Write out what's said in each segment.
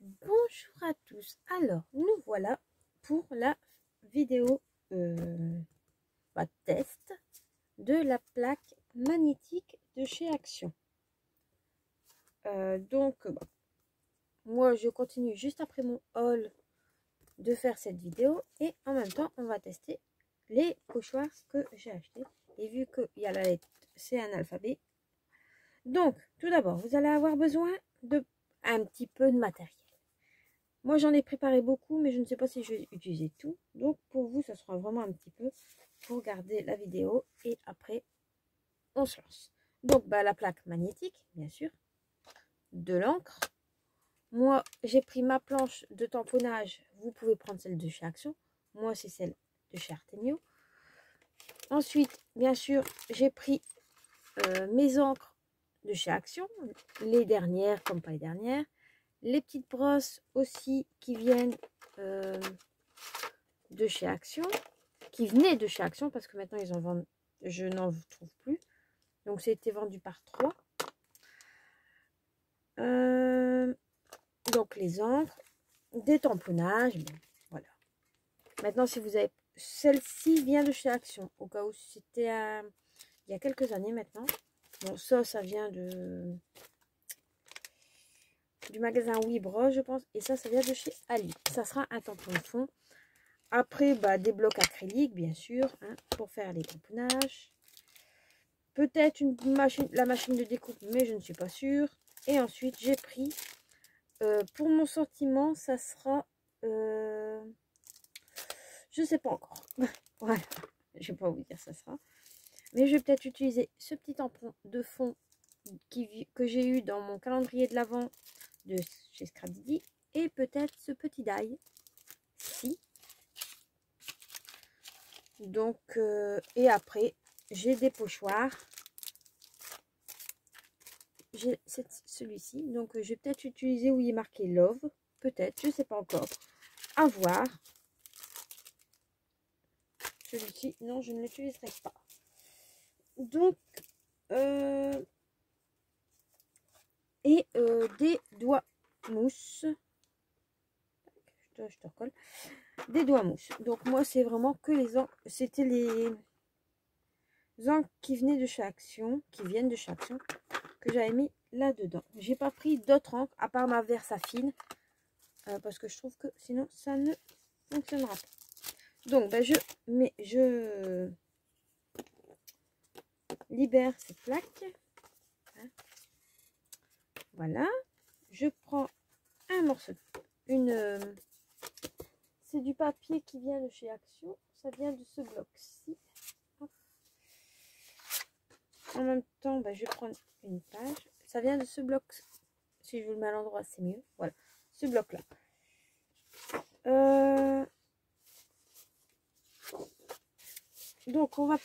Bonjour à tous. Alors, nous voilà pour la vidéo test de la plaque magnétique de chez Action. Moi je continue juste après mon haul de faire cette vidéo et en même temps on va tester les pochoirs que j'ai achetés. Et vu qu'il y a la lettre, c'est un alphabet. Donc, tout d'abord, vous allez avoir besoin de un petit peu de matériel. Moi, j'en ai préparé beaucoup, mais je ne sais pas si je vais utiliser tout. Donc, pour vous, ça sera vraiment un petit peu pour regarder la vidéo. Et après, on se lance. Donc, la plaque magnétique, bien sûr. De l'encre. Moi, j'ai pris ma planche de tamponnage. Vous pouvez prendre celle de chez Action. Moi, c'est celle de chez Artemio. Ensuite, bien sûr, j'ai pris mes encres de chez Action. Les dernières, comme pas les dernières. Les petites brosses aussi qui viennent de chez Action, qui venaient de chez Action parce que maintenant ils en vendent, je n'en trouve plus. Donc c'était vendu par 3. Donc les encres, des tamponnages, bon, voilà. Maintenant si vous avez, celle-ci vient de chez Action, au cas où c'était il y a quelques années maintenant. Bon ça vient du magasin Wibro, je pense. Et ça vient de chez Ali. Ça sera un tampon de fond. Après, des blocs acryliques, bien sûr, hein, pour faire les tamponnages. Peut-être la machine de découpe, mais je ne suis pas sûre. Et ensuite, j'ai pris, pour mon sortiment, ça sera, je ne sais pas encore. Voilà, je ne vais pas vous dire ça sera. Mais je vais peut-être utiliser ce petit tampon de fond que j'ai eu dans mon calendrier de l'Avent de chez Scrapdiddy. Et peut-être ce petit die ci. Donc, et après, j'ai des pochoirs. J'ai celui-ci. Donc, je vais peut-être utiliser où il est marqué Love. Peut-être, je ne sais pas encore. À voir. Celui-ci, non, je ne l'utiliserai pas. Donc, et des doigts mousse. Je te recolle. Des doigts mousse. Donc, moi, c'est vraiment que les encres. C'était les encres qui venaient de chez Action, qui viennent de chez Action, que j'avais mis là-dedans. J'ai pas pris d'autres encres, à part ma Versafine. Parce que je trouve que sinon, ça ne fonctionnera pas. Donc, je libère cette plaque. Voilà. Je prends un morceau. C'est du papier qui vient de chez Action. Ça vient de ce bloc-ci. En même temps, je vais prendre une page. Ça vient de ce bloc. Si je vous le mets à l'endroit, c'est mieux. Voilà. Ce bloc-là. Donc, on va...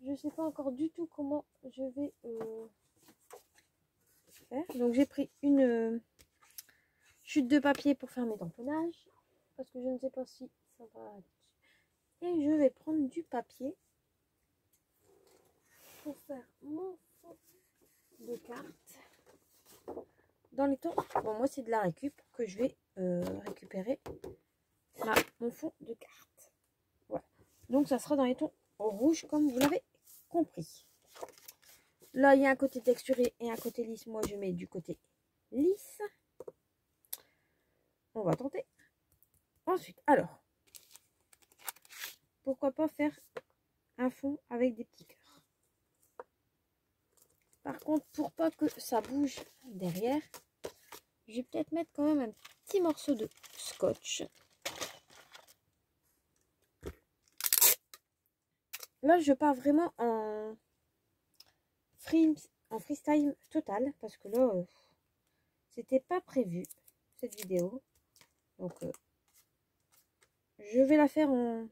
Je sais pas encore du tout comment je vais faire. Donc, j'ai pris une chute de papier pour faire mes tamponnages. Parce que je ne sais pas si ça va... Et je vais prendre du papier pour faire mon fond de carte. Dans les temps, bon, moi c'est de la récup que je vais récupérer mon fond de carte. Voilà. Donc ça sera dans les tons rouges comme vous l'avez compris. Là il y a un côté texturé et un côté lisse. Moi je mets du côté lisse. On va tenter. Ensuite, alors, pourquoi pas faire un fond avec des petits cœurs. Par contre, pour pas que ça bouge derrière, je vais peut-être mettre quand même un petit morceau de scotch. Là, je pars vraiment en freestyle total parce que là, c'était pas prévu cette vidéo. Donc, je vais la faire en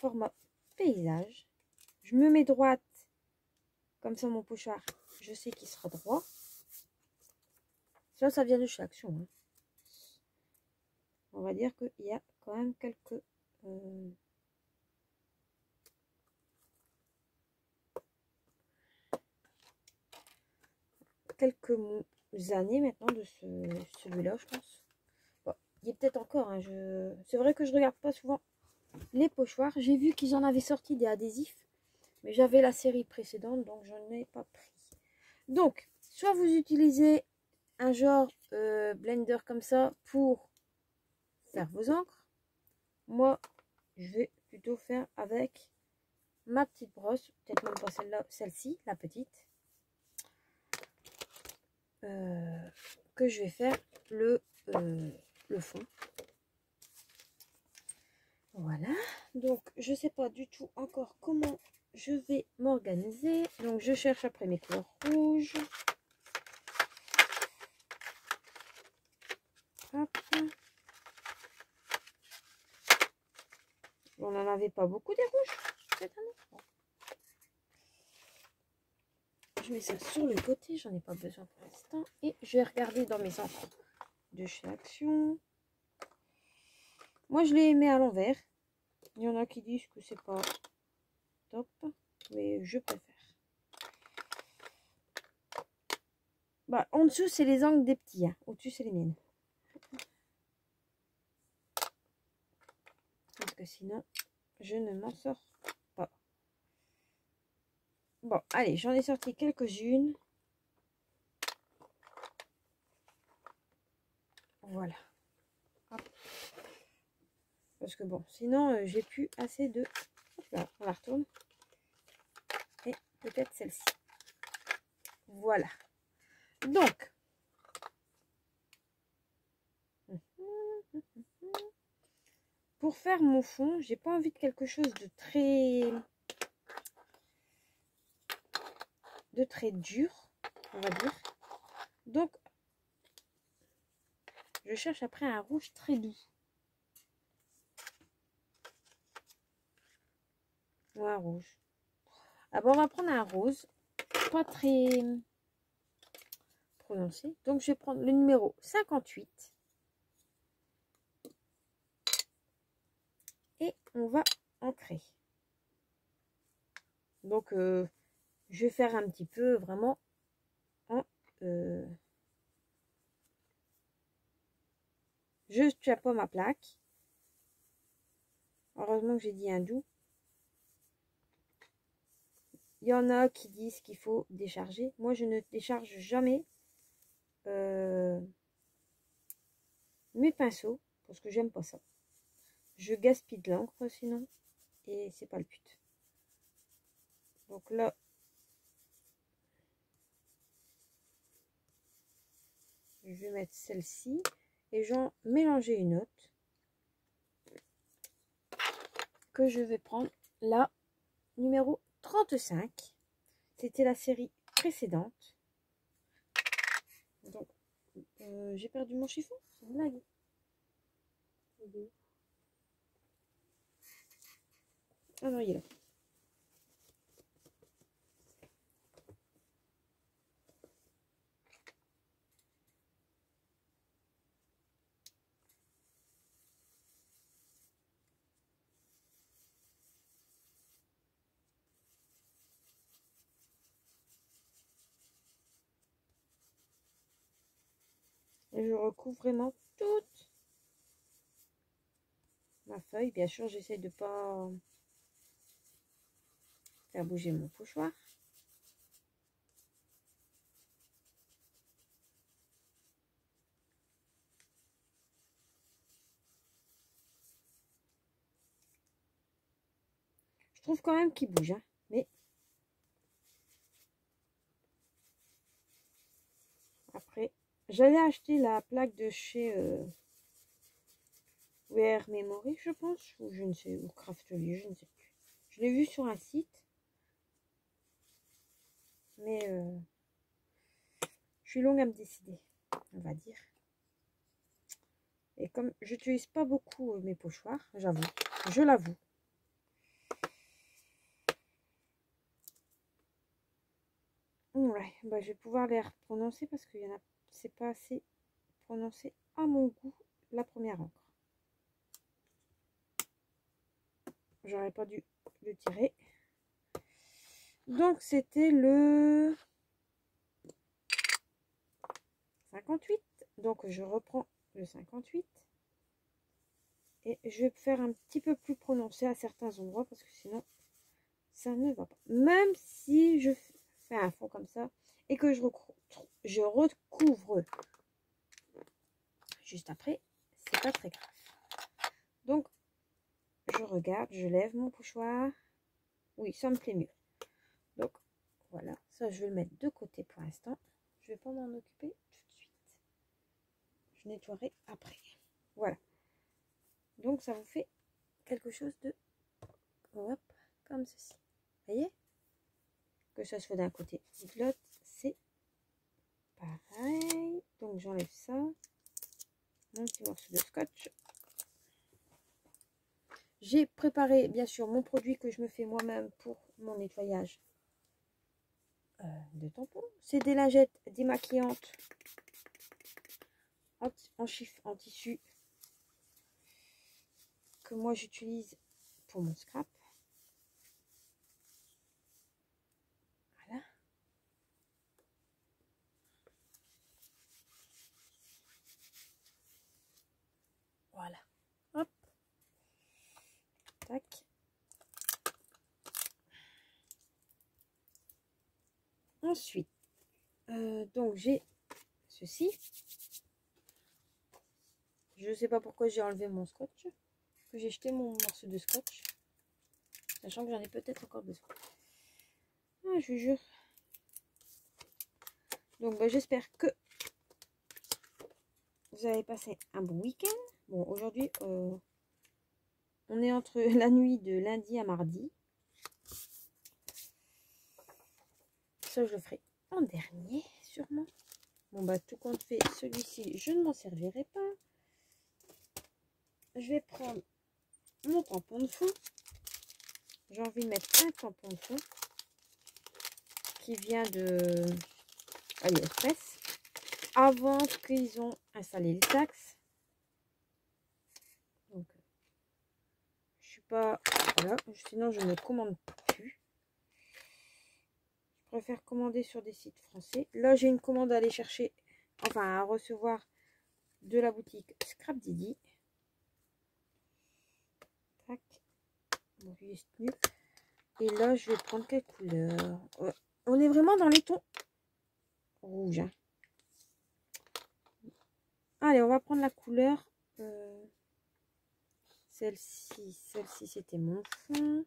format paysage. Je me mets droite, comme ça mon pochoir, je sais qu'il sera droit. Ça vient de chez Action. Hein. On va dire qu'il y a quand même quelques quelques années maintenant de celui-là, je pense. Bon, il est peut-être encore, hein, c'est vrai que je regarde pas souvent les pochoirs. J'ai vu qu'ils en avaient sorti des adhésifs, mais j'avais la série précédente, donc je n'en ai pas pris. Donc, soit vous utilisez un genre blender comme ça pour faire vos encres. Moi, je vais plutôt faire avec ma petite brosse, peut-être même pas celle-là, celle-ci, la petite, que je vais faire le fond. Voilà, donc je sais pas du tout encore comment je vais m'organiser. Donc je cherche après mes couleurs rouges. Hop. On n'en avait pas beaucoup des rouges cette année. Je mets ça sur le côté, j'en ai pas besoin pour l'instant. Et je vais regarder dans mes encres de chez Action. Moi je les mets à l'envers. Il y en a qui disent que c'est pas top, mais je préfère. Bah, en dessous c'est les angles des petits, hein. Au-dessus c'est les miennes. Parce que sinon je ne m'en sors pas. Bon, allez, j'en ai sorti quelques-unes. Voilà. Hop. Parce que bon, sinon j'ai plus assez de... Hop là, on la retourne. Et peut-être celle-ci. Voilà. Donc, pour faire mon fond, j'ai pas envie de quelque chose de très dur, on va dire. Donc, je cherche après un rouge très doux. Ou un rouge. Ah bon, on va prendre un rose, pas très prononcé. Donc, je vais prendre le numéro 58. Et on va ancrer. Donc, je vais faire un petit peu vraiment en... je tiens pas ma plaque. Heureusement que j'ai dit un doux. Il y en a qui disent qu'il faut décharger. Moi, je ne décharge jamais mes pinceaux parce que j'aime pas ça. Je gaspille de l'encre sinon et c'est pas le but. Donc là, je vais mettre celle-ci et j'en mélanger une autre que je vais prendre la numéro 35. C'était la série précédente. Donc, j'ai perdu mon chiffon, c'est une blague. Ah non, il est là. Et je recouvre vraiment toute ma feuille. Bien sûr, j'essaie de pas faire bouger mon pochoir. Je trouve quand même qu'il bouge, hein, mais après, j'allais acheter la plaque de chez Wear Memory, je pense, ou je ne sais, ou Craftly, je ne sais plus. Je l'ai vu sur un site, mais je suis longue à me décider, on va dire. Et comme je n'utilise pas beaucoup mes pochoirs, j'avoue, je l'avoue. Ouais, bah, je vais pouvoir les prononcer parce qu'il y en a, c'est pas assez prononcé à mon goût la première encre. J'aurais pas dû le tirer. Donc c'était le 58. Donc je reprends le 58. Et je vais faire un petit peu plus prononcé à certains endroits parce que sinon ça ne va pas. Même si je fais un fond comme ça et que je recouvre juste après, c'est pas très grave. Donc je regarde, je lève mon pochoir. Oui, ça me plaît mieux. Donc voilà, ça je vais le mettre de côté pour l'instant. Je vais pas m'en occuper tout de suite. Je nettoierai après. Voilà. Donc ça vous fait quelque chose de hop, comme ceci. Vous voyez? Que ça soit d'un côté ou de l'autre, c'est pareil. Donc j'enlève ça. Mon petit morceau de scotch. J'ai préparé bien sûr mon produit que je me fais moi-même pour mon nettoyage de tampons. C'est des lingettes démaquillantes en chiffre, en tissu, que moi j'utilise pour mon scrap. Voilà. Voilà. Hop. Tac. Ensuite, donc j'ai ceci. Je ne sais pas pourquoi j'ai enlevé mon scotch, que j'ai jeté mon morceau de scotch, sachant que j'en ai peut-être encore besoin. Ah, je vous jure. Donc bah, j'espère que vous avez passé un bon week-end. Bon, aujourd'hui, on est entre la nuit de lundi à mardi. Ça, je le ferai en dernier, sûrement. Bon, bah, tout compte fait, celui-ci, je ne m'en servirai pas. Je vais prendre mon tampon de fond. J'ai envie de mettre un tampon de fond qui vient de AliExpress. Avant qu'ils ont installé les taxes. Donc, je suis pas... Voilà, sinon je ne commande plus. Je préfère commander sur des sites français. Là, j'ai une commande à aller chercher, enfin à recevoir de la boutique Scrap Didi. Tac. Bon, et là, je vais prendre quelle couleur? On est vraiment dans les tons rouges. Hein. Allez, on va prendre la couleur. Celle-ci c'était mon fond.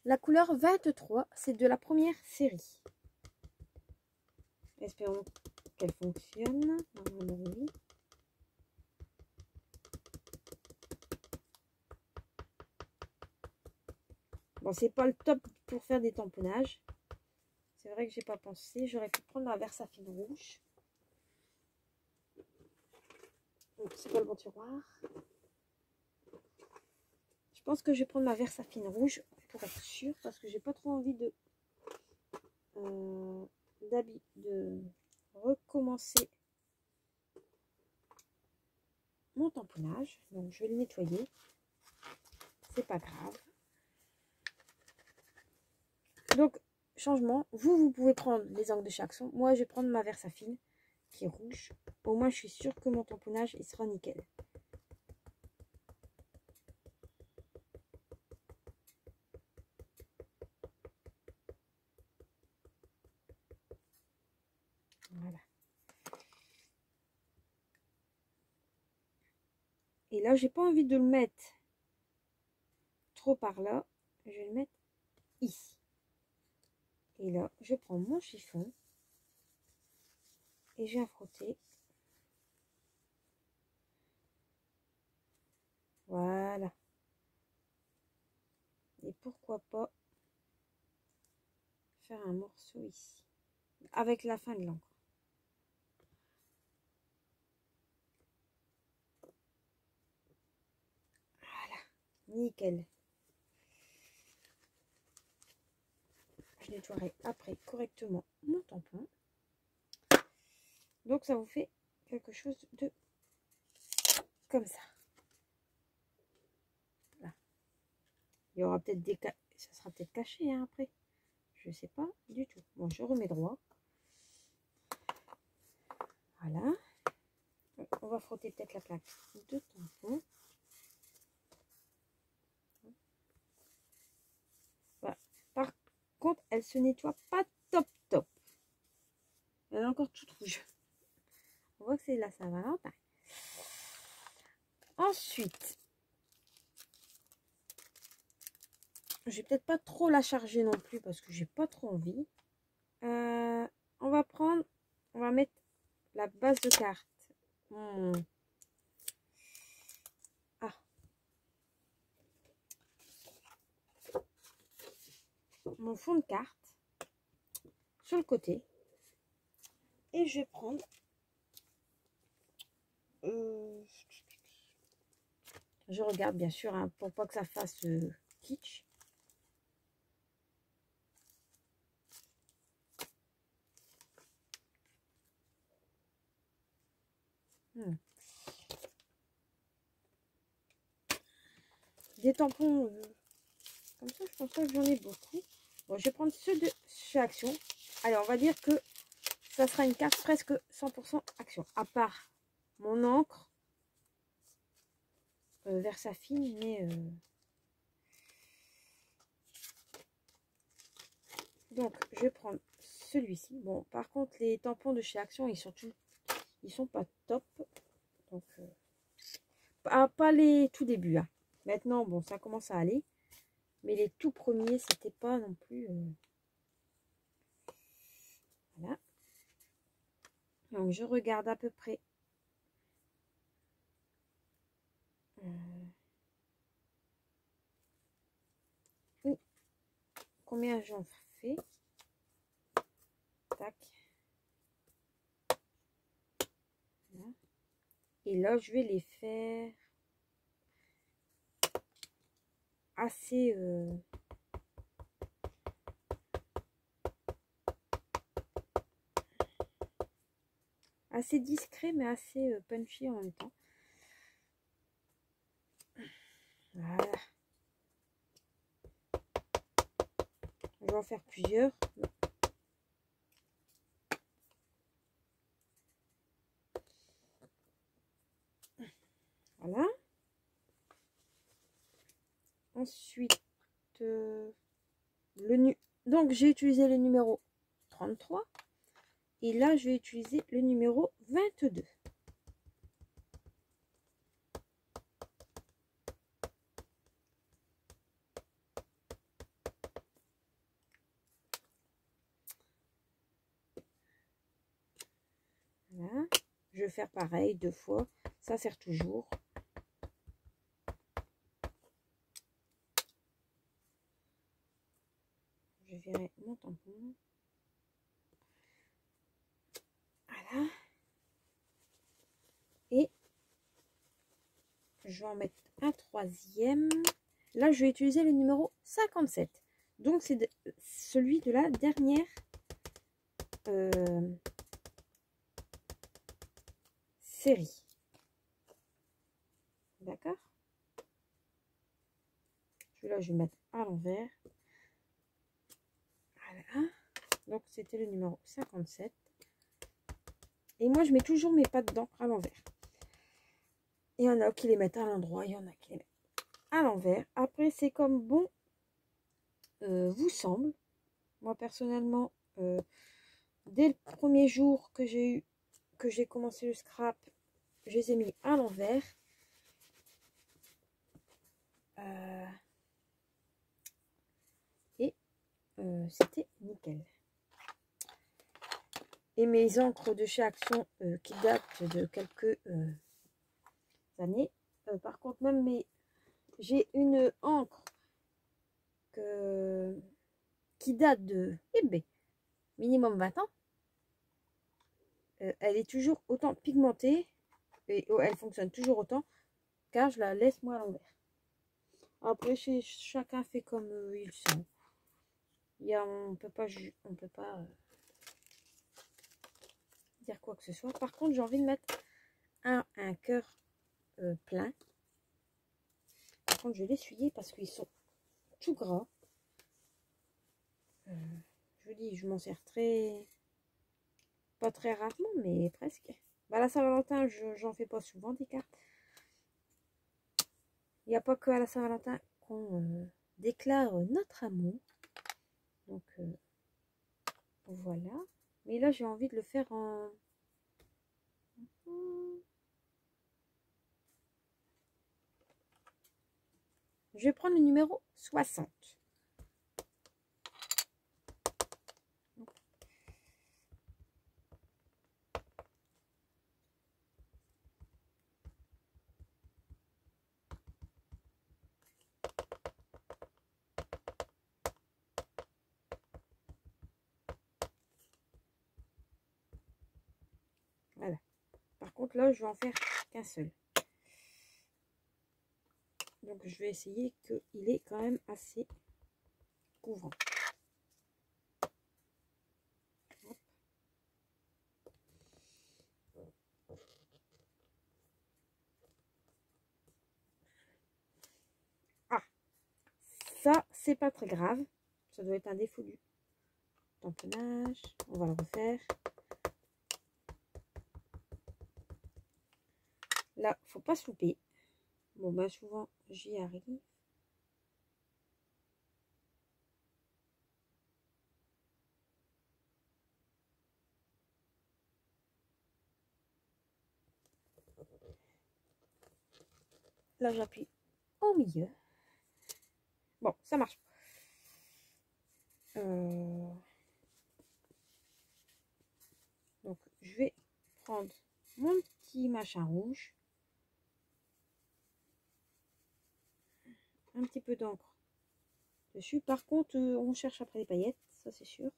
La couleur 23, c'est de la première série. Espérons qu'elle fonctionne. Oui. Bon, c'est pas le top pour faire des tamponnages. C'est vrai que j'ai pas pensé. J'aurais pu prendre ma Versafine rouge. C'est pas le bon tiroir. Je pense que je vais prendre ma Versafine rouge pour être sûre, parce que j'ai pas trop envie de recommencer mon tamponnage. Donc je vais le nettoyer. C'est pas grave. Donc changement, vous pouvez prendre les angles de chaque son. Moi je vais prendre ma Versafine qui est rouge. Au moins je suis sûre que mon tamponnage il sera nickel. Voilà. Et là, j'ai pas envie de le mettre trop par là. Je vais le mettre ici. Et là, je prends mon chiffon et je viens frotter. Voilà. Et pourquoi pas faire un morceau ici avec la fin de l'encre. Voilà, nickel. Je nettoierai après correctement mon tampon. Donc ça vous fait quelque chose de comme ça. Là. Il y aura peut-être des ça sera peut-être caché hein, après. Je sais pas du tout. Bon, je remets droit. Voilà. On va frotter peut-être la plaque de tampon. Voilà. Par contre, elle se nettoie pas top. Elle est encore toute rouge. On voit que c'est la Saint-Valentin. Ensuite, je vais peut-être pas trop la charger non plus parce que j'ai pas trop envie. On va mettre la base de carte. Ah. Mon fond de carte sur le côté. Et je vais prendre je regarde bien sûr hein, pour pas que ça fasse kitsch. Des tampons comme ça, je pense pas que j'en ai beaucoup. Bon, je vais prendre ceux de chez Action. Allez, on va dire que ça sera une carte presque 100% Action. À part mon encre Versafine, mais donc je vais prendre celui-ci. Bon, par contre, les tampons de chez Action, ils sont pas top. Donc pas les tout débuts. Hein. Maintenant, bon, ça commence à aller. Mais les tout premiers, c'était pas non plus. Voilà. Donc, je regarde à peu près. Combien j'en fais. Tac. Voilà. Et là, je vais les faire assez. Assez discret, mais assez punchy en même temps. Voilà. Je vais en faire plusieurs. Voilà. Ensuite, donc j'ai utilisé le numéro 33. Et là, je vais utiliser le numéro 22. Voilà. Je vais faire pareil 2 fois. Ça sert toujours. Je verrai mon tampon. Voilà. Et je vais en mettre un troisième. Là, je vais utiliser le numéro 57. Donc, c'est celui de la dernière série. D'accord? Celui-là, je vais mettre à l'envers. Voilà. Donc, c'était le numéro 57. Et moi, je mets toujours mes pattes d'encre à l'envers. Il y en a qui les mettent à l'endroit, il y en a qui les mettent à l'envers. Après, c'est comme bon vous semble. Moi, personnellement, dès le premier jour que j'ai commencé le scrap, je les ai mis à l'envers. Et c'était nickel. Et mes encres de chez Action qui datent de quelques années. Par contre, même j'ai une encre qui date de minimum 20 ans. Elle est toujours autant pigmentée et elle fonctionne toujours autant car je la laisse moi à l'envers. Après, chacun fait comme il sent. On peut pas dire quoi que ce soit. Par contre, j'ai envie de mettre un cœur plein. Par contre, je vais l'essuyer parce qu'ils sont tout gras. Je vous dis, je m'en sers pas très rarement, mais presque. Bah, la Saint-Valentin, j'en fais pas souvent des cartes. Il n'y a pas que à la Saint-Valentin qu'on déclare notre amour. Donc, voilà. Mais là, j'ai envie de le faire en... Je vais prendre le numéro 60. Voilà. Par contre, là, je vais en faire qu'un seul. Donc, je vais essayer qu'il est quand même assez couvrant. Hop. Ah, ça, c'est pas très grave. Ça doit être un défaut du tamponnage. On va le refaire. Là, faut pas se louper. Bon, ben souvent, j'y arrive. Là, j'appuie au milieu. Bon, ça marche. Donc, je vais prendre mon petit machin rouge. Un petit peu d'encre dessus. Par contre, on cherche après les paillettes, ça c'est sûr.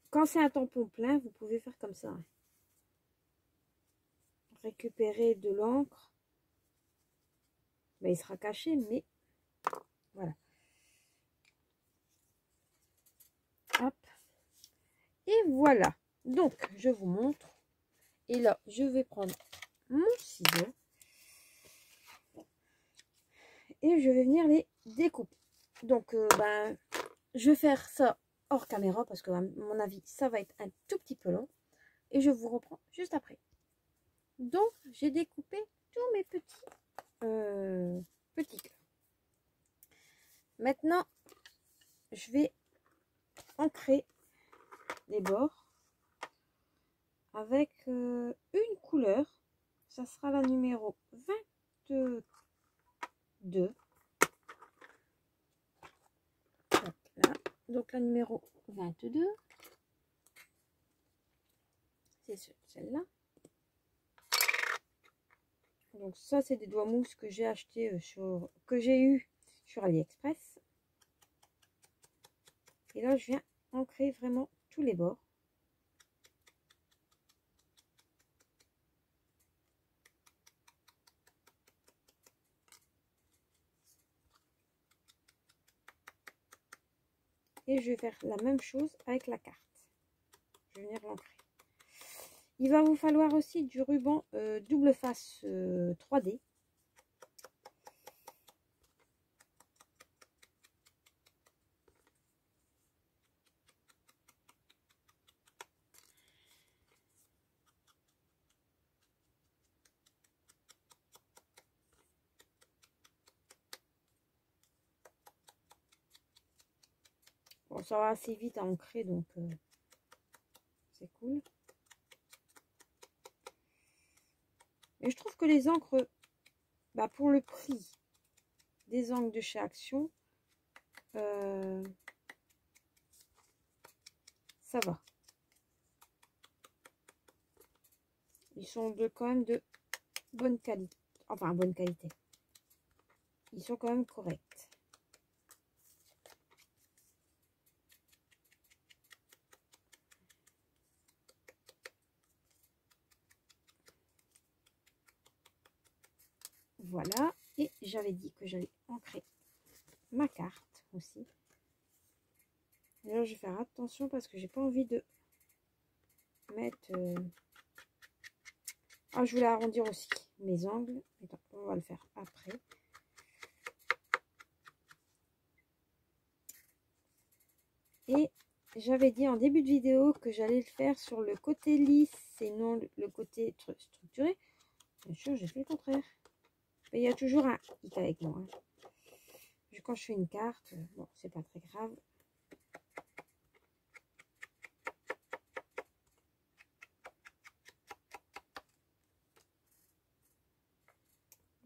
Quand c'est un tampon plein, vous pouvez faire comme ça. Récupérer de l'encre. Ben, il sera caché, mais voilà. Hop. Et voilà. Donc, je vous montre. Et là, je vais prendre mon ciseau. Et je vais venir les découper. Donc, ben, je vais faire ça hors caméra parce que, à mon avis, ça va être un tout petit peu long. Et je vous reprends juste après. Donc, j'ai découpé tous mes petits cœurs. Maintenant, je vais ancrer les bords avec une couleur. Ça sera la numéro 22. Là. Donc, la numéro 22. C'est celle-là. Donc ça, c'est des doigts mousse que j'ai acheté que j'ai eu sur AliExpress. Et là, je viens ancrer vraiment tous les bords. Et je vais faire la même chose avec la carte. Je vais venir l'ancrer. Il va vous falloir aussi du ruban double face 3D. Bon, ça va assez vite à ancrer, donc c'est cool. Et je trouve que les encres, bah, pour le prix des encres de chez Action, ça va. Ils sont quand même de bonne qualité. Enfin, bonne qualité. Ils sont quand même corrects. Voilà. Et j'avais dit que j'allais ancrer ma carte aussi. Et là, je vais faire attention parce que j'ai pas envie de mettre... Ah, je voulais arrondir aussi. mes angles. Attends, on va le faire après. Et j'avais dit en début de vidéo que j'allais le faire sur le côté lisse et non le côté structuré. Bien sûr, j'ai fait le contraire. Mais il y a toujours un hic avec moi. Hein. Quand je fais une carte, bon, c'est pas très grave.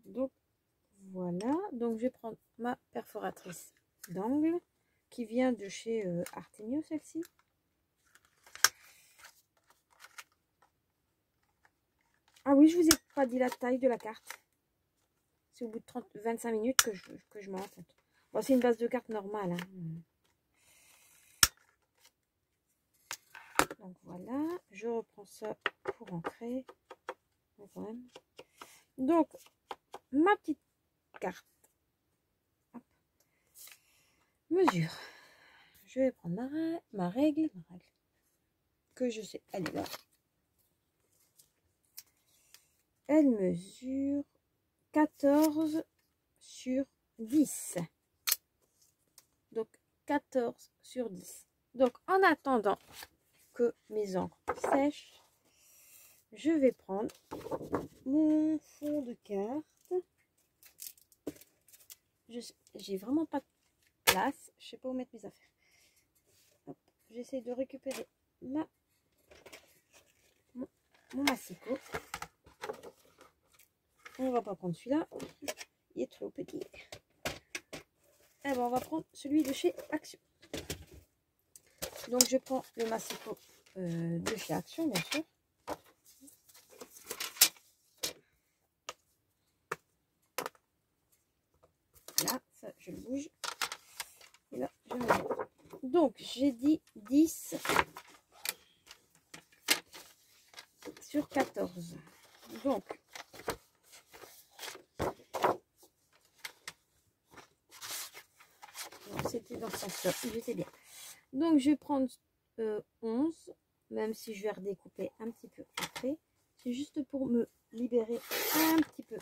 Donc, voilà. Donc, je vais prendre ma perforatrice d'angle qui vient de chez Artemio, celle-ci. Ah oui, je vous ai pas dit la taille de la carte. C'est au bout de 25 minutes que je m'en rends compte. Bon, c'est une base de carte normale. Hein. Donc voilà, je reprends ça pour ancrer. Quand même. Donc, ma petite carte. Hop. Mesure. Je vais prendre ma règle. Que je sais, elle est là. Elle mesure 14 sur 10. Donc 14 sur 10. Donc en attendant que mes encres sèchent, je vais prendre mon fond de carte. J'ai vraiment pas de place. Je sais pas où mettre mes affaires. J'essaie de récupérer mon massicot. On va pas prendre celui-là. Il est trop petit. Eh ben, on va prendre celui de chez Action. Donc je prends le massicot de chez Action, bien sûr. Là, ça, je le bouge. Et là, je me mets. Donc, j'ai dit 10 sur 14. Donc, c'était dans ce sens-là. J'étais bien. Donc, je vais prendre 11, même si je vais redécouper un petit peu après. C'est juste pour me libérer un petit peu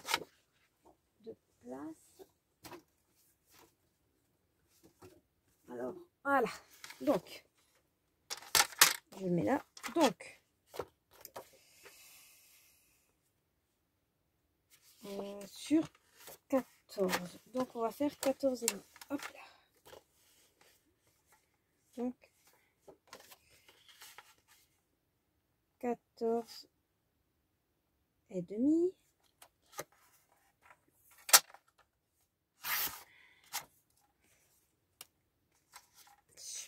de place. Alors, voilà. Donc, je le mets là. Donc, sur 14. Donc, on va faire 14 et demi. Hop là. Donc, 14 et demi.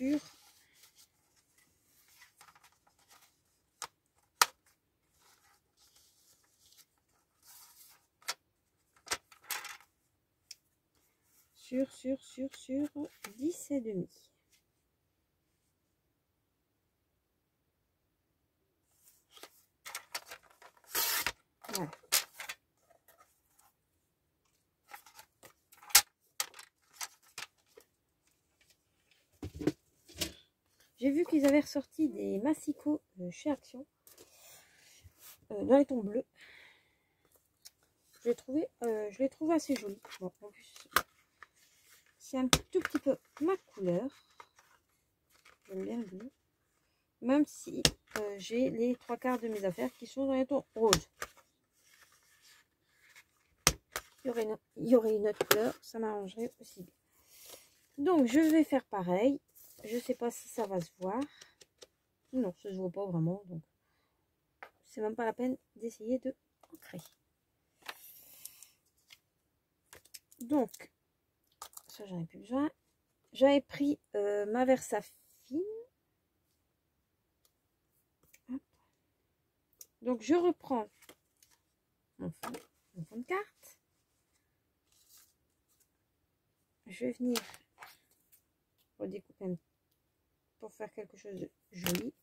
Sur 10 et demi. Voilà. J'ai vu qu'ils avaient ressorti des massicots chez Action dans les tons bleus. Je l'ai trouvé assez joli. Bon, en plus, c'est un tout petit peu ma couleur. J'aime bien le bleu. Même si j'ai les 3/4 de mes affaires qui sont dans les tons roses. Il y aurait une autre couleur, ça m'arrangerait aussi bien. Donc, je vais faire pareil. Je sais pas si ça va se voir. Non, ça se voit pas vraiment. Donc, c'est même pas la peine d'essayer de ancrer. Donc, ça j'en ai plus besoin. J'avais pris ma Versafine. Hop. Donc, je reprends mon fond de carte. Je vais venir redécouper pour faire quelque chose de joli.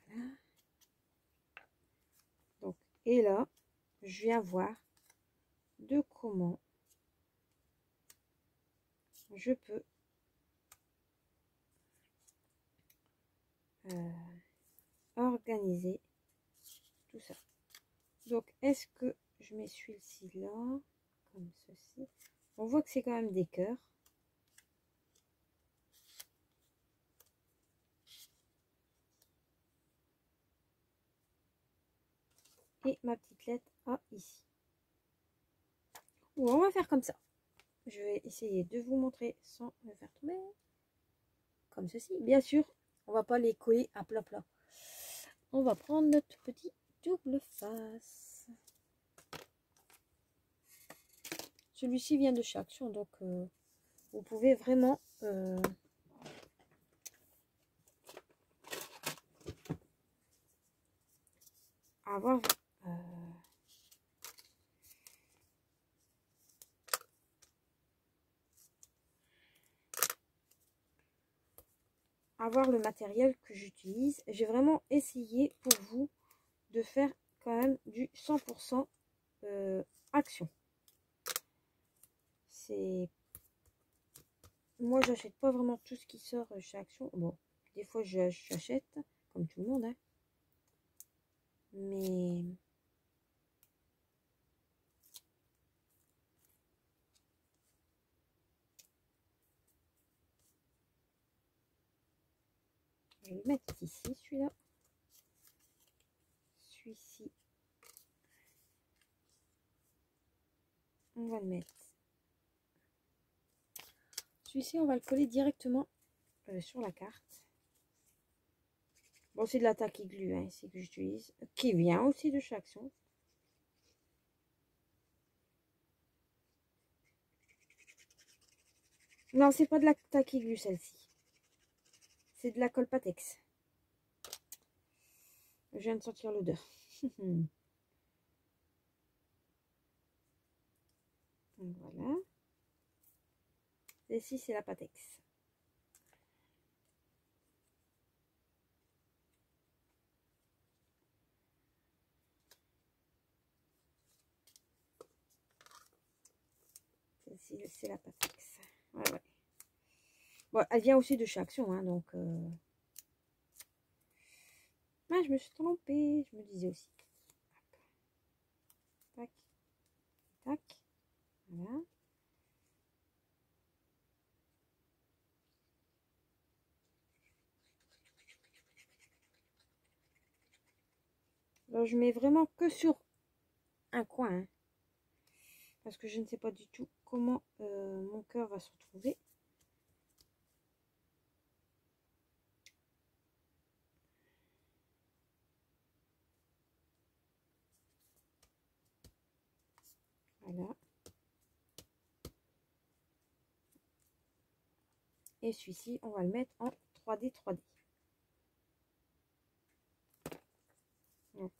Voilà. Donc, et là, je viens voir de comment je peux organiser tout ça. Donc, est-ce que je mets celui-ci là, comme ceci? On voit que c'est quand même des cœurs. Et ma petite lettre A ici. Bon, on va faire comme ça. Je vais essayer de vous montrer sans me faire tomber. Comme ceci. Bien sûr, on va pas les coller à plat plat. On va prendre notre petit double face. Celui-ci vient de chez Action, donc vous pouvez vraiment avoir le matériel que j'utilise. J'ai vraiment essayé pour vous de faire quand même du 100% Action. C'est moi, j'achète pas vraiment tout ce qui sort chez Action. Bon, des fois j'achète comme tout le monde, hein. Mais je vais le mettre ici, celui-là. Celui-ci, on va le mettre. Celui-ci, on va le coller directement sur la carte. Bon, c'est de la tacky glue, hein, c'est que j'utilise, qui vient aussi de chez Action. Non, c'est pas de la tacky glue celle-ci. C'est de la colle Patex. Je viens de sentir l'odeur. Voilà. Celle-ci, c'est la Patex. Celle-ci, c'est la Patex. Ouais, ouais. Bon, elle vient aussi de chez Action, hein, donc... Ah, je me suis trompée, je me disais aussi. Tac, tac, voilà. Alors, je mets vraiment que sur un coin, hein, parce que je ne sais pas du tout comment mon cœur va se retrouver. Voilà. Et celui-ci, on va le mettre en 3D 3D. Donc,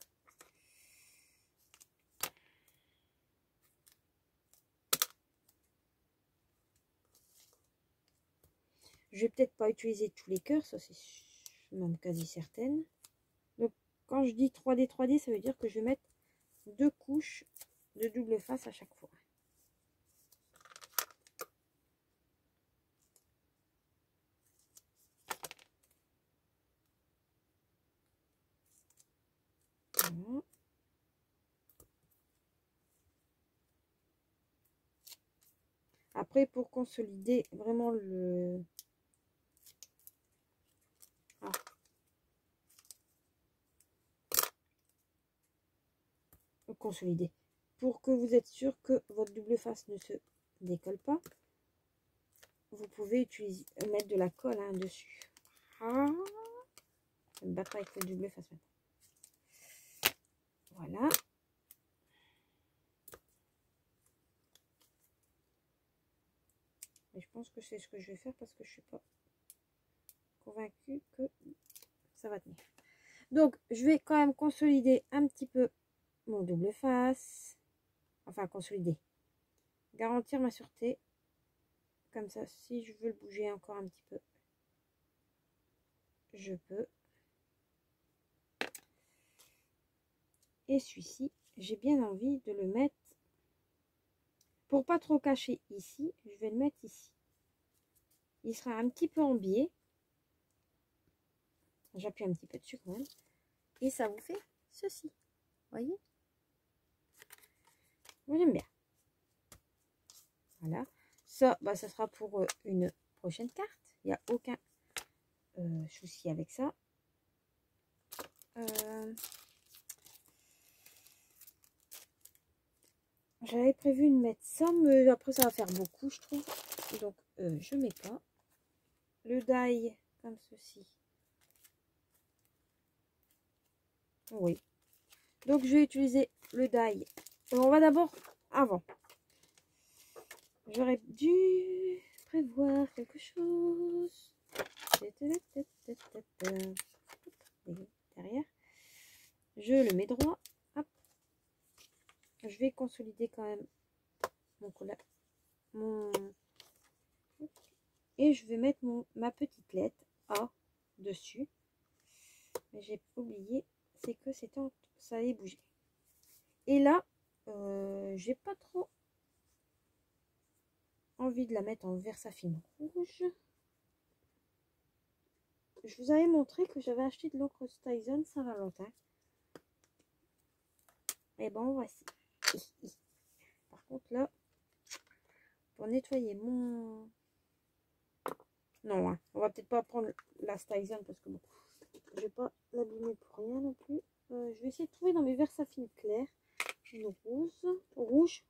je vais peut-être pas utiliser tous les cœurs, ça c'est même quasi certaine. Donc quand je dis 3D 3D, ça veut dire que je vais mettre 2 couches de double face à chaque fois. Voilà. Après, pour consolider vraiment le... Ah. Consolider. Pour que vous êtes sûr que votre double face ne se décolle pas, vous pouvez utiliser, mettre de la colle, hein, dessus. Ah, je vais me battre avec le double face maintenant. Voilà. Et je pense que c'est ce que je vais faire parce que je suis pas convaincue que ça va tenir. Donc, je vais quand même consolider un petit peu mon double face. Enfin, consolider. Garantir ma sûreté. Comme ça, si je veux le bouger encore un petit peu, je peux. Et celui-ci, j'ai bien envie de le mettre. Pour pas trop cacher ici, je vais le mettre ici. Il sera un petit peu en biais. J'appuie un petit peu dessus quand même. Et ça vous fait ceci. Voyez? Moi, j'aime bien. Voilà. Ça, bah, ça sera pour une prochaine carte. Il n'y a aucun souci avec ça. J'avais prévu de mettre ça, mais après ça va faire beaucoup, je trouve. Donc, je mets pas. Le die, comme ceci. Oui. Donc, je vais utiliser le die. On va d'abord, avant. J'aurais dû prévoir quelque chose. Derrière. Je le mets droit. Hop. Je vais consolider quand même mon et je vais mettre ma petite lettre A dessus. Mais j'ai oublié, c'est que c'était ça allait bouger. Et là, j'ai pas trop envie de la mettre en Versafine rouge. Je vous avais montré que j'avais acheté de l'encre Tizen Saint-Valentin. Et bon, voici. Par contre, là, pour nettoyer mon... Non, hein, on va peut-être pas prendre la Tizen parce que bon, je vais pas l'abîmer pour rien non plus. Je vais essayer de trouver dans mes Versafine clairs une rouge.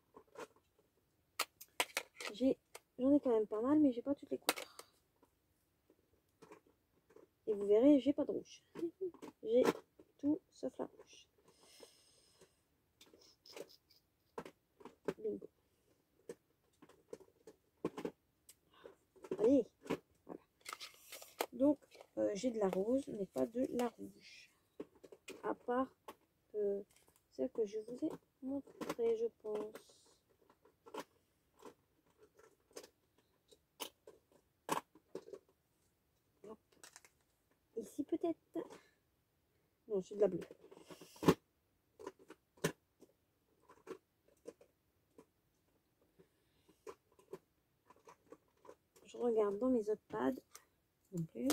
J'en ai quand même pas mal, mais j'ai pas toutes les couleurs. Et vous verrez, j'ai pas de rouge. J'ai tout sauf la rouge. Bingo. Allez, voilà. Donc, j'ai de la rose, mais pas de la rouge. À part celle que je vous ai montrée, je pense. Ici, peut-être. Non, c'est de la bleue. Je regarde dans mes autres pads. Non plus.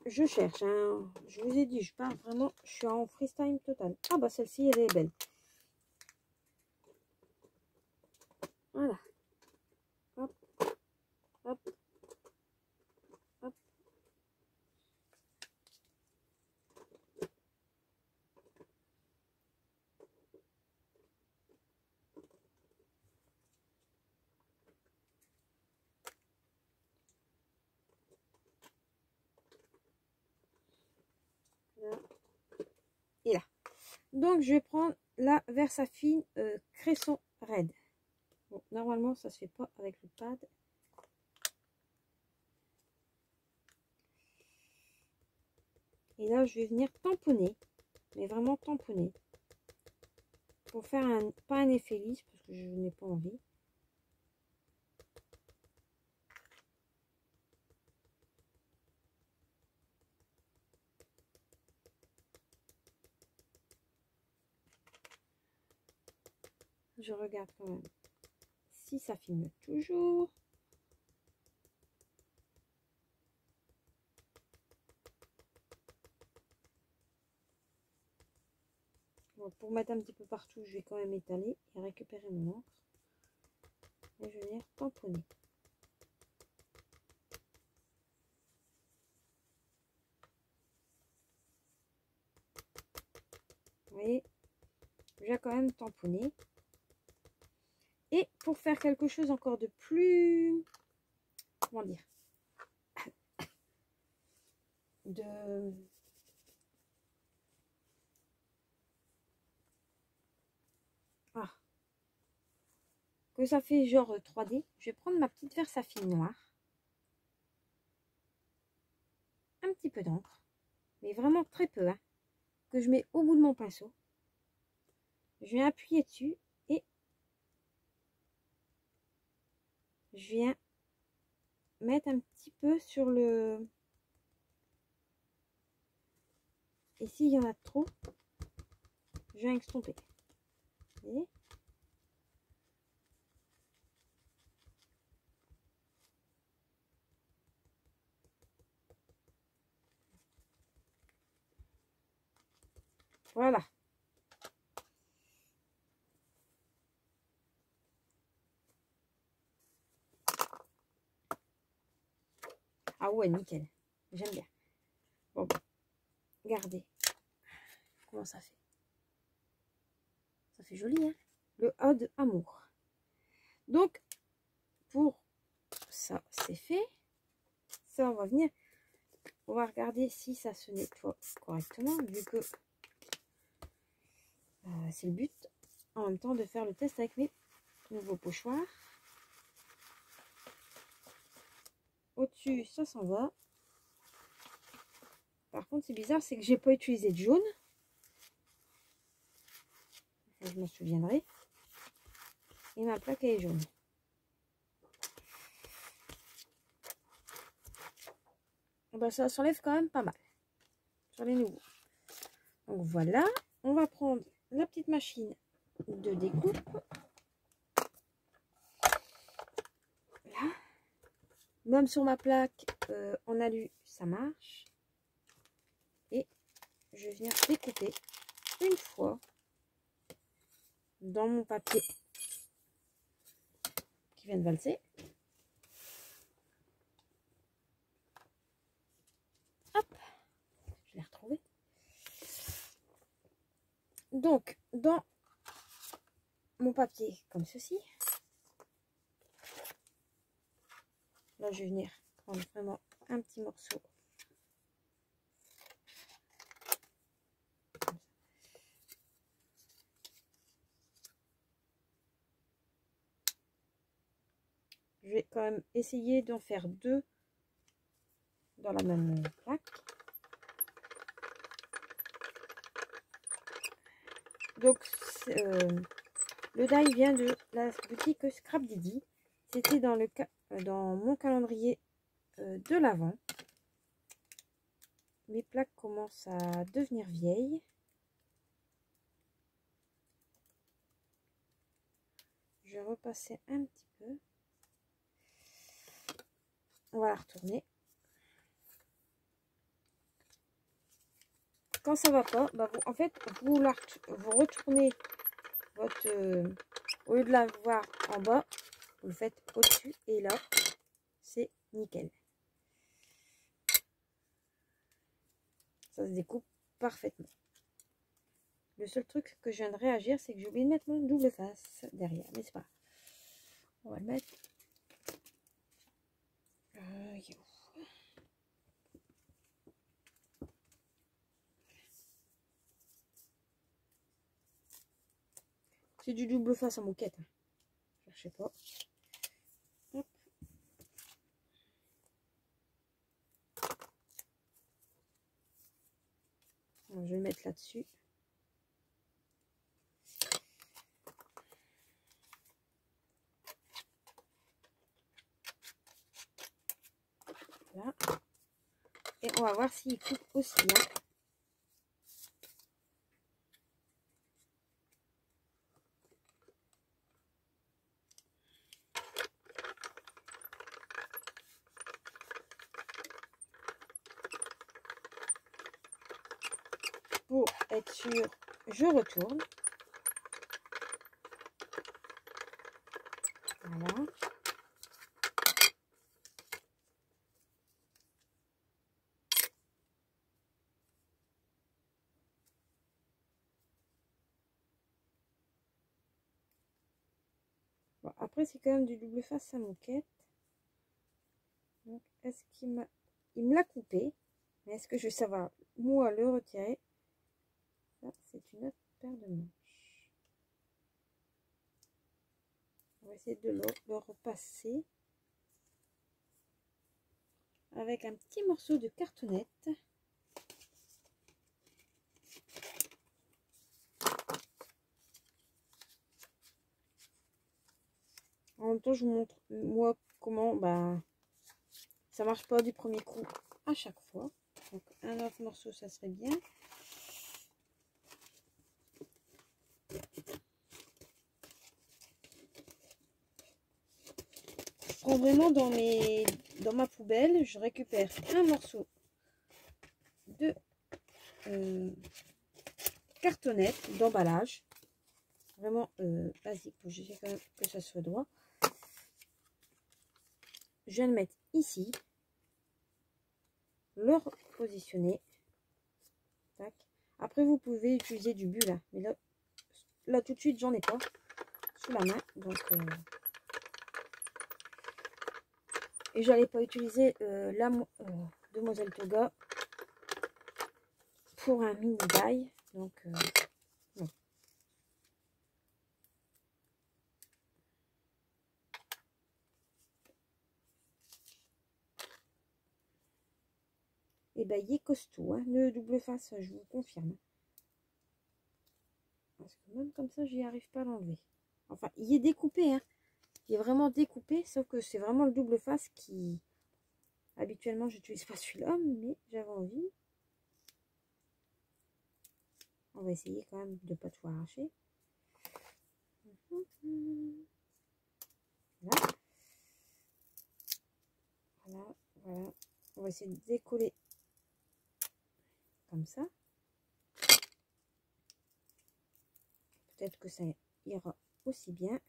Je cherche, hein. Je vous ai dit, je pars vraiment, je suis en freestyle total. Ah bah celle-ci, elle est belle. Voilà. Hop, hop, hop. Là. Et là. Donc je vais prendre la Versafine Cresson Red. Bon, normalement, ça se fait pas avec le pad. Et là, je vais venir tamponner, mais vraiment tamponner. Pour faire pas un effet lisse, parce que je n'ai pas envie. Je regarde quand même si ça filme toujours. Bon, pour mettre un petit peu partout, je vais quand même étaler et récupérer mon encre. Et je vais venir tamponner. Vous voyez, j'ai quand même tamponné. Et pour faire quelque chose encore de plus... Comment dire, que ça fait genre 3D, je vais prendre ma petite Versafine noire, un petit peu d'encre, mais vraiment très peu, hein, que je mets au bout de mon pinceau. Je viens appuyer dessus et je viens mettre un petit peu sur le... Et s'il y en a trop, je viens estomper. Vous voyez ? Voilà. Ah ouais, nickel. J'aime bien. Bon, regardez. Comment ça fait? Ça fait joli, hein? Le Ode Amour. Donc, pour ça, c'est fait. Ça, on va venir. On va regarder si ça se nettoie correctement, vu que c'est le but. En même temps, de faire le test avec mes nouveaux pochoirs. Au-dessus, ça s'en va. Par contre, c'est bizarre, c'est que j'ai pas utilisé de jaune. Je m'en souviendrai. Et ma plaque est jaune. Ben, ça s'enlève quand même pas mal sur les nouveaux. Donc voilà, on va prendre la petite machine de découpe. Là. Même sur ma plaque en alu, ça marche. Et je vais venir découper une fois dans mon papier qui vient de valser. Hop, je l'ai retrouvé. Donc, dans mon papier comme ceci, là je vais venir prendre vraiment un petit morceau. Je vais quand même essayer d'en faire deux dans la même plaque. Donc, le die vient de la boutique Scrap Didi. C'était dans mon calendrier de l'Avent. Mes plaques commencent à devenir vieilles. Je vais repasser un petit peu. On va la retourner. Quand ça va pas, bah vous, en fait, vous retournez votre... au lieu de la voir en bas, vous le faites au-dessus. Et là, c'est nickel. Ça se découpe parfaitement. Le seul truc que je viens de réagir, c'est que j'ai oublié de mettre mon double face derrière. Mais c'est pas grave. On va le mettre. C'est du double face en moquette. Cherchez pas. Hop. Alors, je vais le mettre là-dessus. Là. Et on va voir s'il coupe aussi bien. Pour être sûr, je retourne. Voilà. Bon, après, c'est quand même du double face à moquette. Donc, est-ce qu'il me l'a coupé? Mais est-ce que je vais savoir, moi, le retirer? Ça, c'est une autre paire de manches. On va essayer de le repasser avec un petit morceau de cartonnette. En même temps, je vous montre moi comment ça marche pas du premier coup à chaque fois. Donc un autre morceau, ça serait bien. Je prends vraiment dans ma poubelle, je récupère un morceau de cartonnette d'emballage. Vraiment basique, pour que quand même que ça soit droit. Je vais le mettre ici. le positionner. Tac. Après, vous pouvez utiliser du bulle, hein. Mais là tout de suite, j'en ai pas sous la main. Donc, et j'allais pas utiliser la Demoiselle Toga pour un mini bail. Donc, non. Et ben, il est costaud, hein, le double face, je vous confirme. Parce que même comme ça, j'y arrive pas à l'enlever. Enfin, il est découpé, hein. Il est vraiment découpé, sauf que c'est vraiment le double face qui... Habituellement, j'utilise pas celui-là, mais j'avais envie. On va essayer quand même de pas tout arracher. Voilà. Voilà, voilà. On va essayer de décoller comme ça. Peut-être que ça ira aussi bien.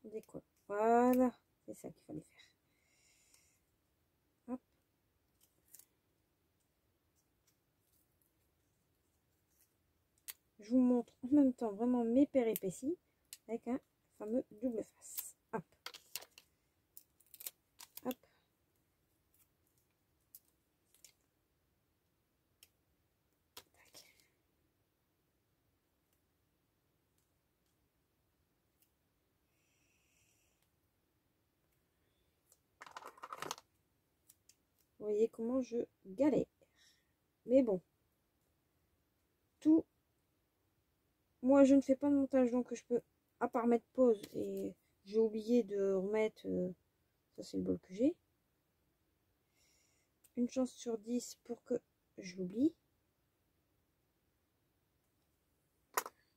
On décolle. Voilà, c'est ça qu'il fallait faire. Hop. Je vous montre en même temps vraiment mes péripéties avec un fameux double face. Hop. Hop. Tac. Vous voyez comment je galère. Mais bon. Tout. Moi, je ne fais pas de montage, donc je peux, à part mettre pause, et j'ai oublié de remettre, ça c'est le bol que j'ai. Une chance sur 10 pour que je l'oublie.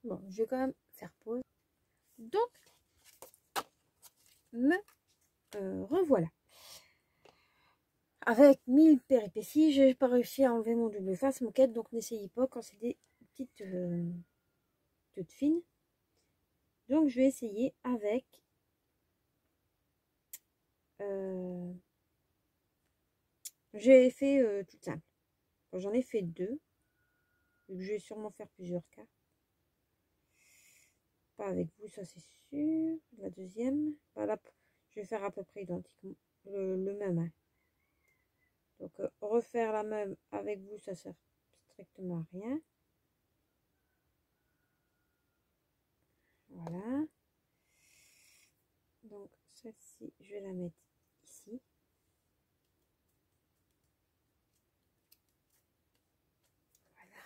Bon, je vais quand même faire pause. Donc, me revoilà. Avec 1000 péripéties, j'ai pas réussi à enlever mon double face moquette, donc n'essayez pas quand c'est des petites toutes fines. Donc je vais essayer avec j'ai fait tout simple. J'en ai fait 2. Je vais sûrement faire plusieurs cas. Pas avec vous, ça c'est sûr. La deuxième, voilà, je vais faire à peu près identiquement le même. Hein. Donc refaire la même avec vous, ça sert strictement à rien. Voilà. Donc celle-ci, je vais la mettre ici. Voilà.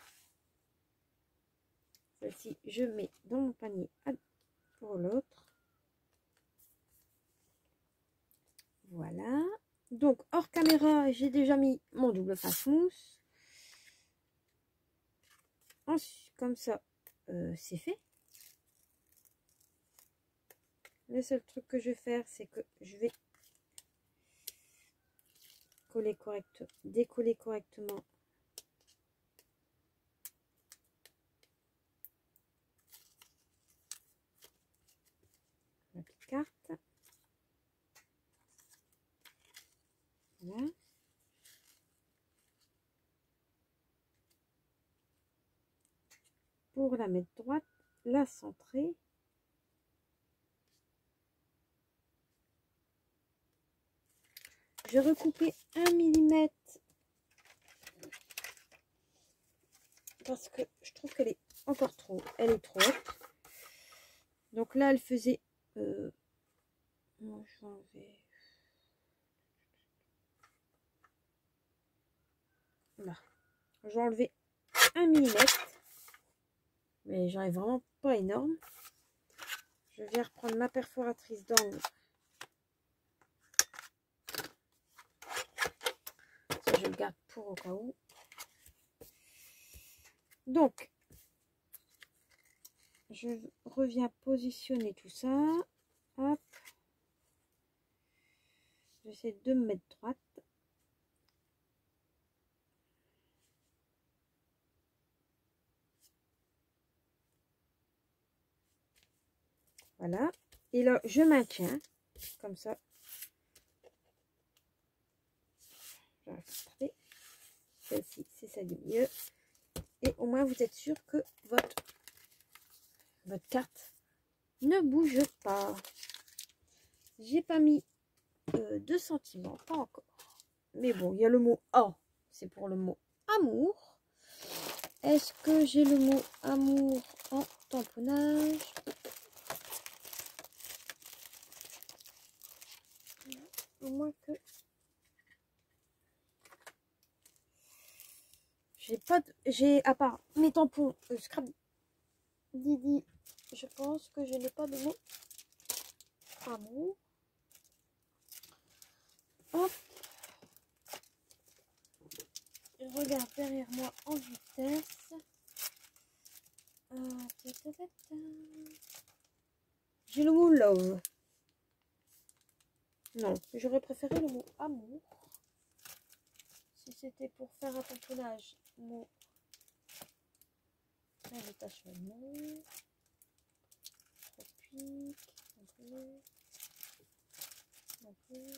Celle-ci, je mets dans mon panier pour l'autre. Voilà. Donc hors caméra, j'ai déjà mis mon double face mousse. Ensuite, comme ça, c'est fait. Le seul truc que je vais faire, c'est que je vais décoller correctement la petite carte. Voilà. Pour la mettre droite, la centrer. Je vais recouper 1 mm parce que je trouve qu'elle est encore trop, elle est trop haute. Donc là, elle faisait moi, je vais enlever là. Je vais enlever 1 mm, mais j'en ai vraiment pas énorme. Je vais reprendre ma perforatrice d'angle. Ça, je le garde pour au cas où. Donc, je reviens positionner tout ça. Hop. J'essaie de me mettre droite. Voilà. Et là, je maintiens. Comme ça. rattraper. Celle-ci, c'est celle du milieu. Et au moins, vous êtes sûr que votre carte ne bouge pas. J'ai pas mis de sentiments, pas encore. Mais bon, il y a le mot A. C'est pour le mot amour. Est-ce que j'ai le mot amour en tamponnage? Au moins que j'ai pas de... J'ai à part mes tampons Scrap Didi, je pense que je n'ai pas de mot amour. Hop. Je regarde derrière moi en vitesse. J'ai le mot love. Non, j'aurais préféré le mot amour. Si c'était pour faire un tamponnage, mot attachement, tropique, non plus.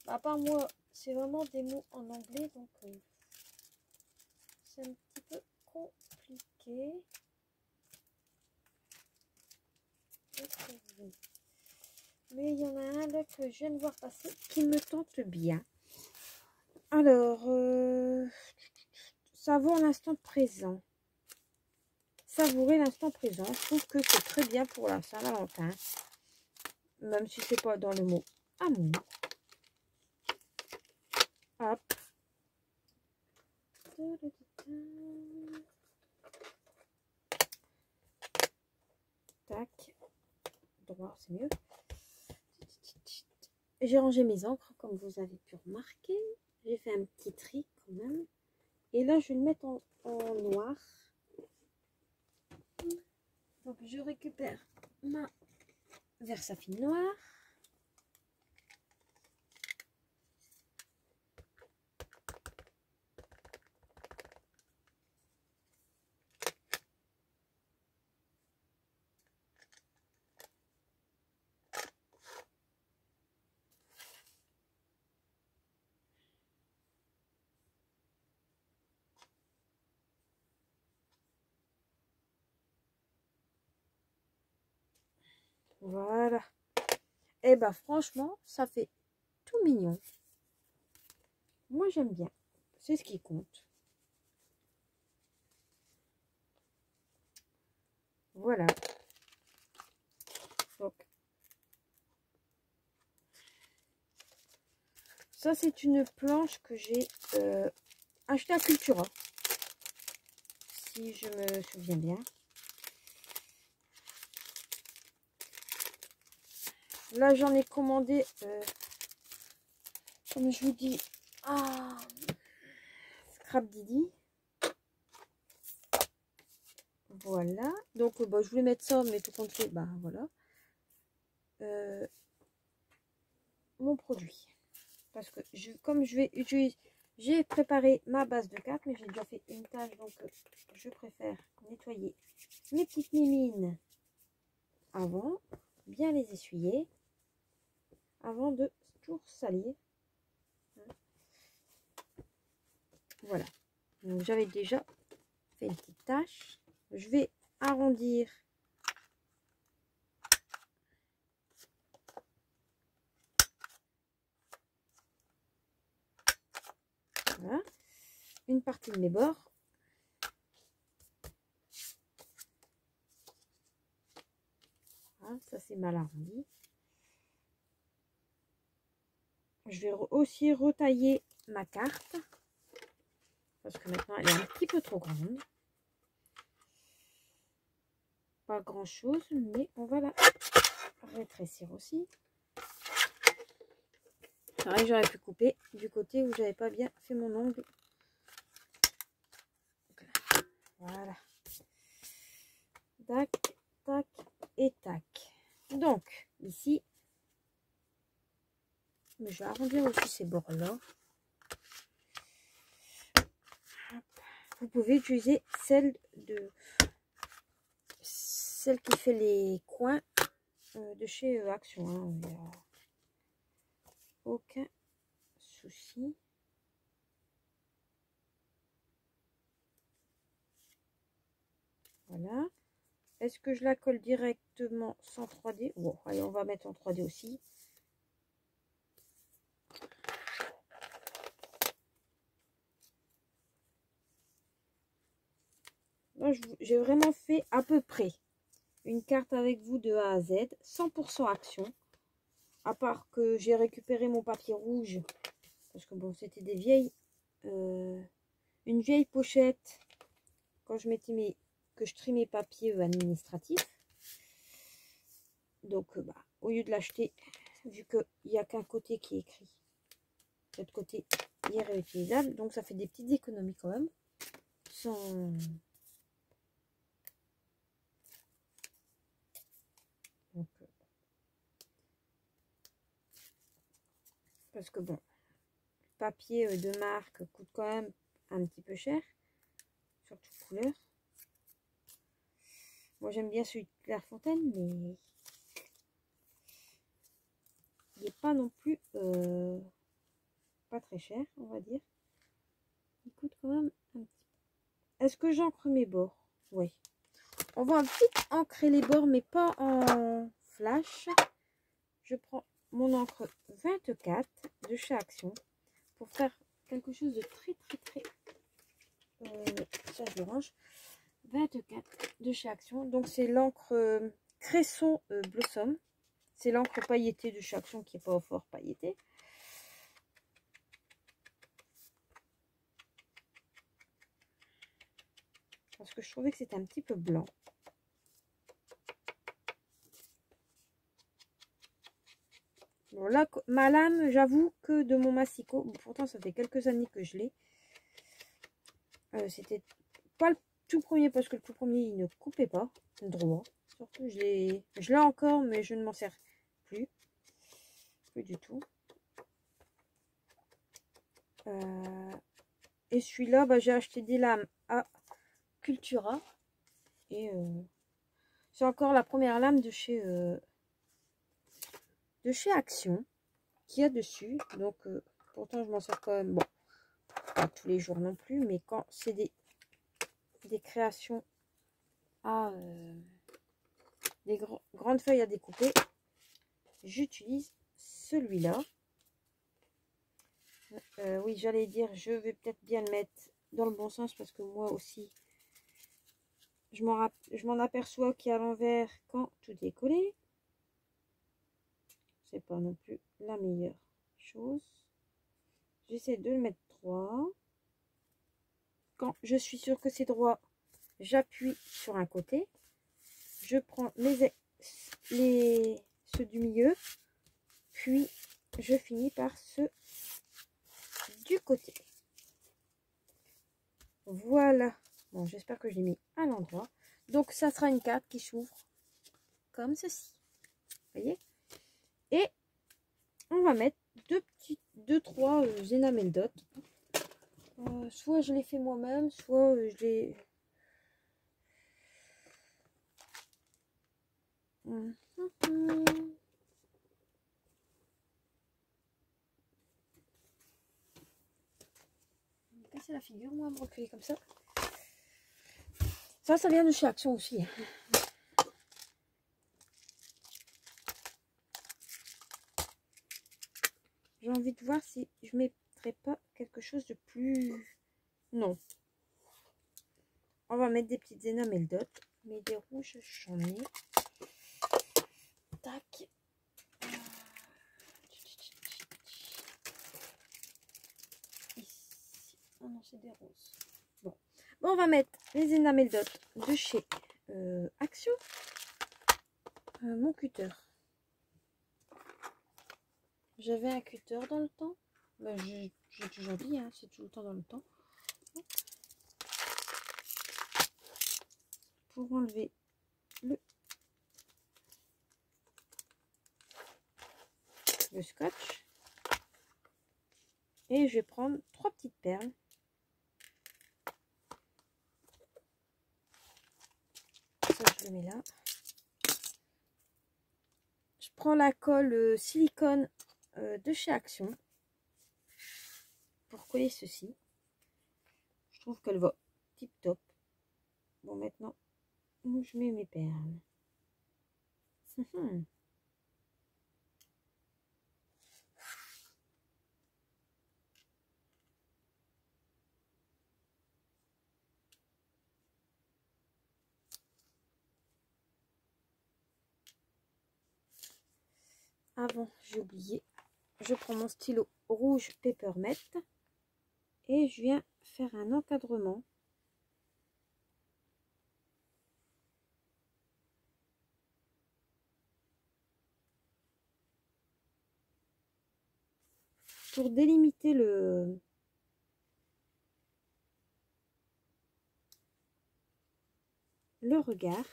À part moi, c'est vraiment des mots en anglais, donc c'est un petit peu compliqué. Mais il y en a un là que je viens de voir passer qui me tente bien. Alors, savourer l'instant présent. Savourer l'instant présent. Je trouve que c'est très bien pour la Saint-Valentin. Même si c'est pas dans le mot amour. Hop. Tac. Droit, c'est mieux. J'ai rangé mes encres, comme vous avez pu remarquer. J'ai fait un petit tri quand même. Et là, je vais le mettre en noir. Donc, je récupère ma Versafine noire. Voilà. Et bah franchement, ça fait tout mignon. Moi, j'aime bien. C'est ce qui compte. Voilà. Donc, ça, c'est une planche que j'ai achetée à Cultura. Si je me souviens bien. Là, j'en ai commandé, comme je vous dis, Scrap Didi. Voilà. Donc, bah, je voulais mettre ça, mais tout compte fait, bah voilà. Mon produit. Parce que, comme je vais utiliser, j'ai préparé ma base de cartes, mais j'ai déjà fait une tâche, donc je préfère nettoyer mes petites mimines avant, bien les essuyer, avant de tout salir. Voilà. Donc, j'avais déjà fait une petite tâche. Je vais arrondir voilà, une partie de mes bords. Voilà, ça c'est mal arrondi. Je vais aussi retailler ma carte parce que maintenant elle est un petit peu trop grande. Pas grand chose, mais on va la rétrécir aussi. C'est vrai que j'aurais pu couper du côté où j'avais pas bien fait mon ongle. Voilà. Tac, tac et tac. Donc, ici, je vais arrondir aussi ces bords-là. Vous pouvez utiliser celle celle qui fait les coins de chez Action. Hein. Il n'y a aucun souci. Voilà. Est-ce que je la colle directement sans 3D? Bon, allez, on va mettre en 3D aussi. J'ai vraiment fait à peu près une carte avec vous de A à Z, 100% Action. À part que j'ai récupéré mon papier rouge, parce que bon, c'était des vieilles, une vieille pochette quand je mettais que je trie mes papiers administratifs. Donc, au lieu de l'acheter, vu qu'il n'y a qu'un côté qui est écrit, l'autre côté il est réutilisable, donc ça fait des petites économies quand même, sans... Donc, parce que bon, papier de marque coûte quand même un petit peu cher, surtout couleur. Moi j'aime bien celui de Clairefontaine, mais il n'est pas non plus pas très cher, on va dire. Il coûte quand même un petit peu. Est-ce que j'encre mes bords? Oui. On va vite ancrer les bords, mais pas en flash. Je prends mon encre 24 de chez Action pour faire quelque chose de très ça je le range. 24 de chez Action. Donc c'est l'encre Cresson Blossom. C'est l'encre pailletée de chez Action qui n'est pas fort pailletée. Parce que je trouvais que c'était un petit peu blanc. Bon, là, ma lame, j'avoue que de mon massicot, bon, pourtant ça fait quelques années que je l'ai. C'était pas le tout premier, parce que le tout premier, il ne coupait pas droit. Surtout, je l'ai encore, mais je ne m'en sers plus. Plus du tout. Et celui-là, j'ai acheté des lames à Cultura. Et c'est encore la première lame de chez Action qu'il y a dessus. Donc, pourtant, je m'en sers quand même. Bon, pas tous les jours non plus, mais quand c'est des créations à des grandes feuilles à découper, j'utilise celui-là. Oui, j'allais dire, je vais peut-être bien le mettre dans le bon sens, parce que moi aussi, je m'en aperçois qu'il y a l'envers quand tout est collé. C'est pas non plus la meilleure chose. J'essaie de le mettre droit. Quand je suis sûre que c'est droit, j'appuie sur un côté. Je prends ceux du milieu, puis je finis par ceux du côté. Voilà. Bon, j'espère que je l'ai mis à l'endroit. Donc, ça sera une carte qui s'ouvre comme ceci. Vous voyez? Et on va mettre deux, trois enamel dot. Soit je l'ai fait moi-même, soit je l'ai... Casser la figure, moi, me reculer comme ça. Ça vient de chez Action aussi. J'ai envie de voir si je mettrais pas quelque chose de plus... Non. On va mettre des petites enamel dot. Mais des rouges, j'en ai. Tac. Ici. Oh non, c'est des roses. Bon, on va mettre les enamel dot de chez Action. Mon cutter. J'avais un cutter dans le temps. J'ai toujours dit, hein, c'est tout le temps dans le temps. Pour enlever le scotch. Et je vais prendre 3 petites perles. Ça, je le mets là. prends la colle silicone de chez Action pour coller ceci. Je trouve qu'elle va tip top. Bon, maintenant, je mets mes perles. Avant, j'ai oublié, je prends mon stylo rouge Peppermint et je viens faire un encadrement. Pour délimiter le regard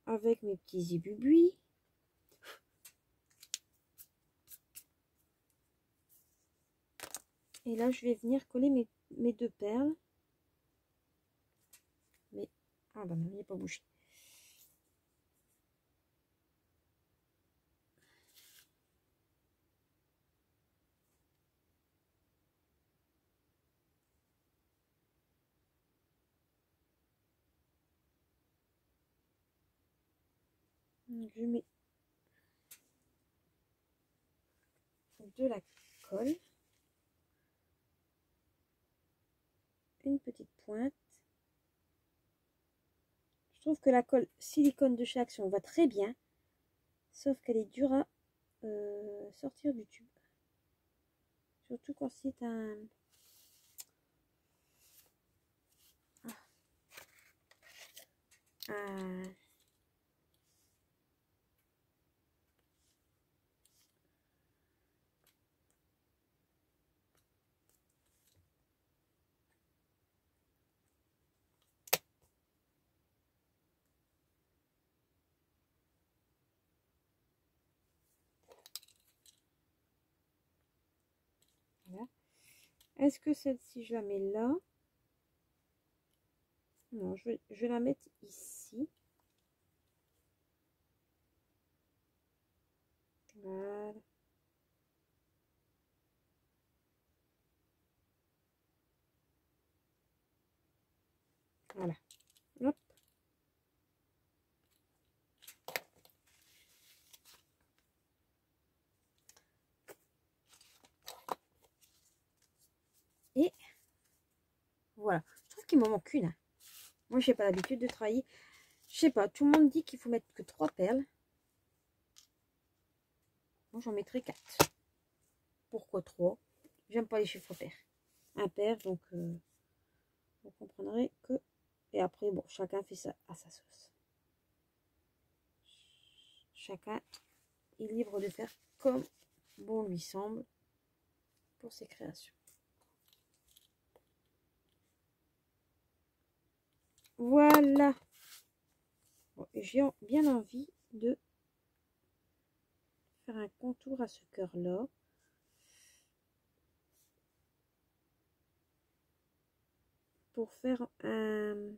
avec mes petits zibubuis. Et là, je vais venir coller mes deux perles. Mais, ah bah non, il n'est pas bougé. Je mets de la colle. Une petite pointe. Je trouve que la colle silicone de chez Action va très bien, sauf qu'elle est dure à sortir du tube. Surtout quand c'est un... Voilà. Est-ce que celle-ci, je la mets là? Non, je vais la mettre ici. Voilà. Voilà. Hop. Et voilà. Je trouve qu'il m'en manque une. Moi, je n'ai pas l'habitude de travailler. Je sais pas, tout le monde dit qu'il faut mettre que 3 perles. Moi, j'en mettrai 4. Pourquoi 3? J'aime pas les chiffres pairs. Impair, donc vous comprendrez que... Et après, bon, chacun fait ça à sa sauce. Chacun est libre de faire comme bon lui semble pour ses créations. Voilà. Bon, j'ai bien envie de faire un contour à ce cœur-là. Pour faire un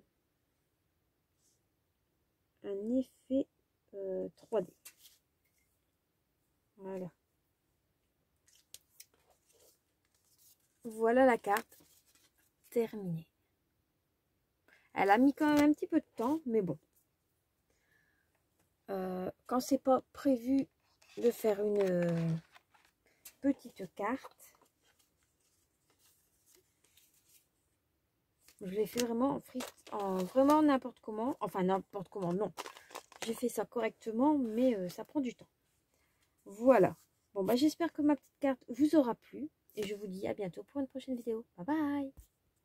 effet 3D. Voilà. Voilà la carte terminée. Elle a mis quand même un petit peu de temps, mais bon. Quand c'est pas prévu de faire une petite carte, je l'ai fait vraiment en vraiment n'importe comment. Enfin, n'importe comment, non. J'ai fait ça correctement, mais ça prend du temps. Voilà. Bon, bah, j'espère que ma petite carte vous aura plu. Et je vous dis à bientôt pour une prochaine vidéo. Bye bye!